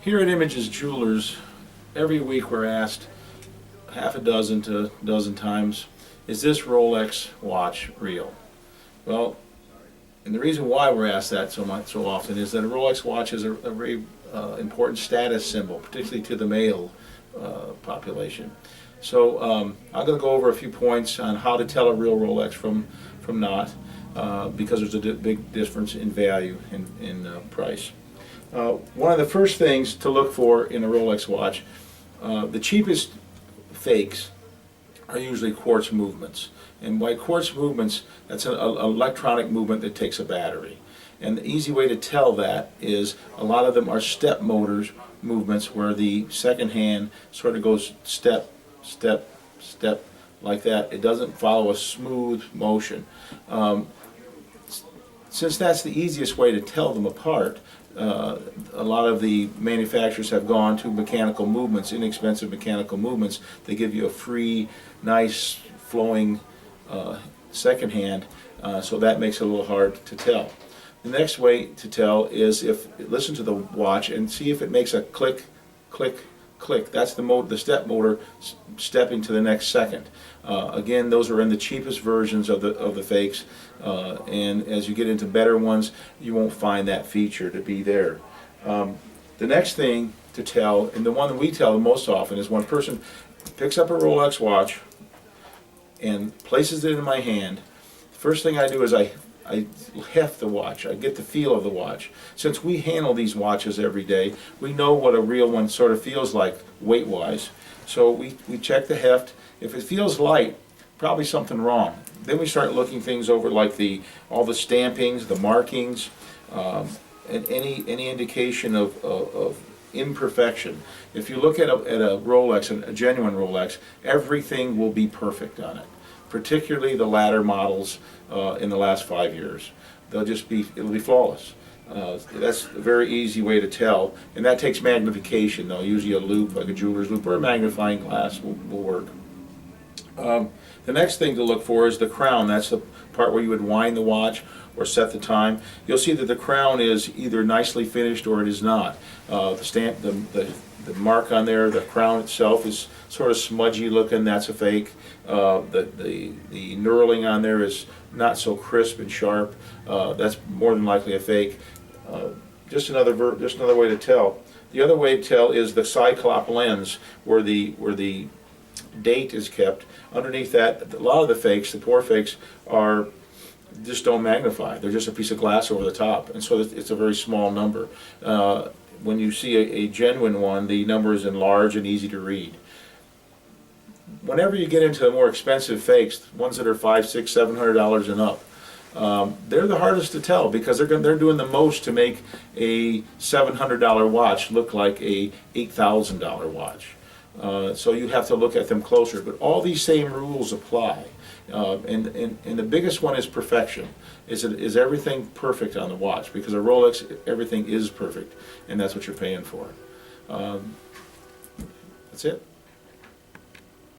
Here at Images Jewelers, every week we're asked half a dozen to a dozen times, is this Rolex watch real? Well, and the reason why we're asked that so often is that a Rolex watch is a very important status symbol, particularly to the male population. So I'm going to go over a few points on how to tell a real Rolex from not, because there's a big difference in value and in price. One of the first things to look for in a Rolex watch, the cheapest fakes are usually quartz movements. And by quartz movements, that's an electronic movement that takes a battery. And the easy way to tell that is a lot of them are step motors movements where the second hand sort of goes step, step, step like that. It doesn't follow a smooth motion. Since that's the easiest way to tell them apart, a lot of the manufacturers have gone to mechanical movements, inexpensive mechanical movements. They give you a free, nice, flowing second hand, so that makes it a little hard to tell. The next way to tell is listen to the watch and see if it makes a click, click, click. That's the step motor stepping to the next second. Again, those are in the cheapest versions of the fakes, and as you get into better ones, you won't find that feature to be there. The next thing to tell, and the one that we tell most often, is when a person picks up a Rolex watch and places it in my hand. The first thing I do is I heft the watch. I get the feel of the watch. Since we handle these watches every day, we know what a real one sort of feels like weight-wise. So we check the heft. If it feels light, probably something wrong. Then we start looking things over, like all the stampings, the markings, and any indication of imperfection. If you look at a Rolex, a genuine Rolex, everything will be perfect on it. Particularly the latter models in the last 5 years. It'll be flawless. That's a very easy way to tell, and that takes magnification though. Usually a loupe, like a jeweler's loupe, or a magnifying glass will work. The next thing to look for is the crown. That's the part where you would wind the watch or set the time. You'll see that the crown is either nicely finished or it is not. The mark on there, the crown itself, is sort of smudgy looking. That's a fake. The knurling on there is not so crisp and sharp. That's more than likely a fake. Just another way to tell. The other way to tell is the cyclop lens, where the date is kept. Underneath that, a lot of the fakes, the poor fakes, just don't magnify. They're just a piece of glass over the top, and so it's a very small number. When you see a genuine one, the number is enlarged and easy to read. Whenever you get into the more expensive fakes, ones that are $500, $600, $700 and up, they're the hardest to tell, because they're doing the most to make a $700 watch look like a $8,000 watch. So you have to look at them closer. But all these same rules apply. And the biggest one is perfection. Is everything perfect on the watch? Because a Rolex, everything is perfect, and that's what you're paying for. That's it.